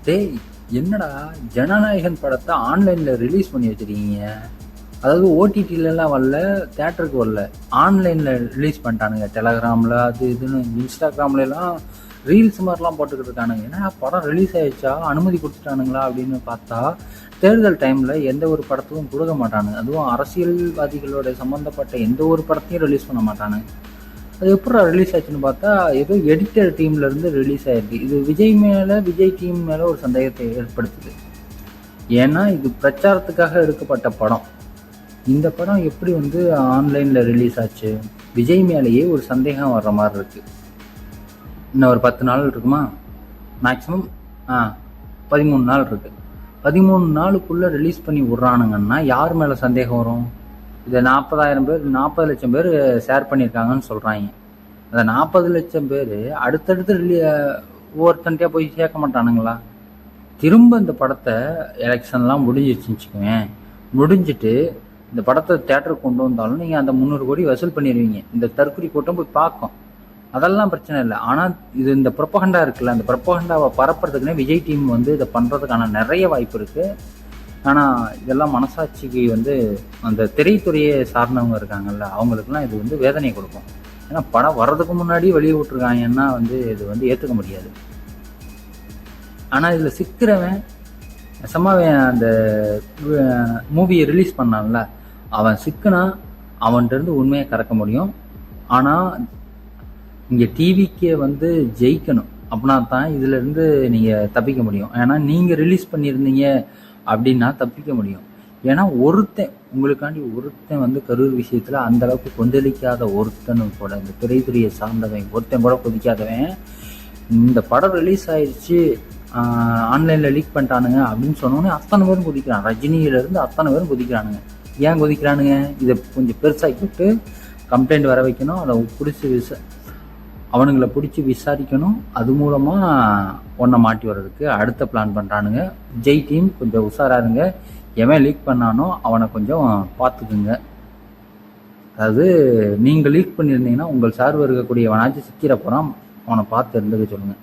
டேய், என்னடா ஜனநாயகன் படத்தை ஆன்லைனில் ரிலீஸ் பண்ணி வச்சுருக்கீங்க? அதாவது ஓடிடிலலாம் வரல, தேட்டருக்கு வரல, ஆன்லைனில் ரிலீஸ் பண்ணிட்டானுங்க. டெலகிராமில் அது இதுன்னு இன்ஸ்டாகிராம்லாம் ரீல்ஸ் மாதிரிலாம் போட்டுக்கிட்டு இருக்கானுங்க. ஏன்னா படம் ரிலீஸ் ஆகிடுச்சா, அனுமதி கொடுத்துட்டானுங்களா அப்படின்னு பார்த்தா தேர்தல் டைமில் எந்த ஒரு படத்துக்கும் கொடுக்க மாட்டானுங்க. அதுவும் அரசியல்வாதிகளோட சம்மந்தப்பட்ட எந்த ஒரு படத்தையும் ரிலீஸ் பண்ண மாட்டானுங்க. அது எப்படி ரிலீஸ் ஆச்சுன்னு பார்த்தா ஏதோ எடிட்டர் டீம்லேருந்து ரிலீஸ் ஆகிருக்கு. இது விஜய் டீம் மேலே ஒரு சந்தேகத்தை ஏற்படுத்துது. ஏன்னா இது பிரச்சாரத்துக்காக எடுக்கப்பட்ட படம். இந்த படம் எப்படி ஆன்லைனில் ரிலீஸ் ஆச்சு? விஜய் மேலேயே ஒரு சந்தேகம் வர்ற மாதிரி இருக்குது. இன்னும் ஒரு 10 நாள் இருக்குமா? மேக்ஸிமம் 13 நாள் இருக்குது. 13 நாளுக்குள்ளே ரிலீஸ் பண்ணி விட்றானுங்கன்னா யார் மேலே சந்தேகம் வரும்? இதை 40 லட்சம் பேர் ஷேர் பண்ணியிருக்காங்கன்னு சொல்கிறாங்க. அந்த 40 லட்சம் பேர் அடுத்தடுத்து ஒவ்வொருத்தன்ட்டே போய் சேர்க்க மாட்டானுங்களா? திரும்ப இந்த படத்தை எலெக்ஷன்லாம் முடிஞ்சிச்சுன்னு முடிஞ்சிட்டு இந்த படத்தை தேட்டருக்கு கொண்டு வந்தாலும் நீங்கள் அந்த 300 கோடி வசூல் பண்ணிடுவீங்க. இந்த தற்கொலை கூட்டம் போய் பார்க்கும், அதெல்லாம் பிரச்சனை இல்லை. ஆனால் இது இந்த ப்ரொபகண்டா இருக்குல்ல, அந்த ப்ரொபகண்டாவை பரப்புறதுக்குன்னே விஜய் டீம் இதை பண்ணுறதுக்கான நிறைய வாய்ப்பு இருக்குது. ஆனால் இதெல்லாம் மனசாட்சிக்கு அந்த திரைத்துறையை சார்ந்தவங்க இருக்காங்கல்ல, அவங்களுக்குலாம் இது வேதனையை கொடுக்கும். ஏன்னா படம் வர்றதுக்கு முன்னாடி வெளியே விட்டுருக்காங்கன்னா இது ஏற்றுக்க முடியாது. ஆனால் இதில் சிக்கிறவன் நெசமாவே அந்த மூவியை ரிலீஸ் பண்ணான்ல, அவன் சிக்கனா அவன்கிட்ட உண்மையை கறக்க முடியும். ஆனால் இங்கே டிவிக்கே ஜெயிக்கணும் அப்படின்னா தான் இதிலேருந்து நீங்கள் தப்பிக்க முடியும். ஏன்னா நீங்கள் ரிலீஸ் பண்ணியிருந்தீங்க அப்படின்னா தப்பிக்க முடியும். ஏன்னா உங்களுக்காண்டி ஒருத்தன் கரூர் விஷயத்தில் அந்தளவுக்கு கொந்தளிக்காத ஒருத்தனும் கூட, இந்த திரைத்துறையை சார்ந்தவன் ஒருத்தன் கூட கொதிக்காதவன் இந்த படம் ரிலீஸ் ஆயிடுச்சு ஆன்லைனில் லீக் பண்ணிட்டானுங்க அப்படின்னு சொன்னோன்னே அத்தனை பேரும் கொதிக்கிறான். ரஜினியிலேருந்து அத்தனை பேரும் கொதிக்கிறானுங்க. ஏன் கொதிக்கிறானுங்க? இதை கொஞ்சம் பெருசாக்கிட்டு கம்ப்ளைண்ட் வர வைக்கணும், அதை அவனுங்களை பிடிச்சி விசாரிக்கணும். அது மூலமாக ஒன்றை மாட்டி வர்றதுக்கு அடுத்த பிளான் பண்ணுறானுங்க. விஜய் டீம் கொஞ்சம் உஷாராக இருங்க. எவன் லீக் பண்ணானோ அவனை கொஞ்சம் பார்த்துக்குங்க. அதாவது நீங்கள் லீக் பண்ணியிருந்தீங்கன்னா உங்கள் சார்பு இருக்கக்கூடியவனாச்சும் சிக்கிற போகிறான், அவனை பார்த்து இருந்துக்க சொல்லுங்கள்.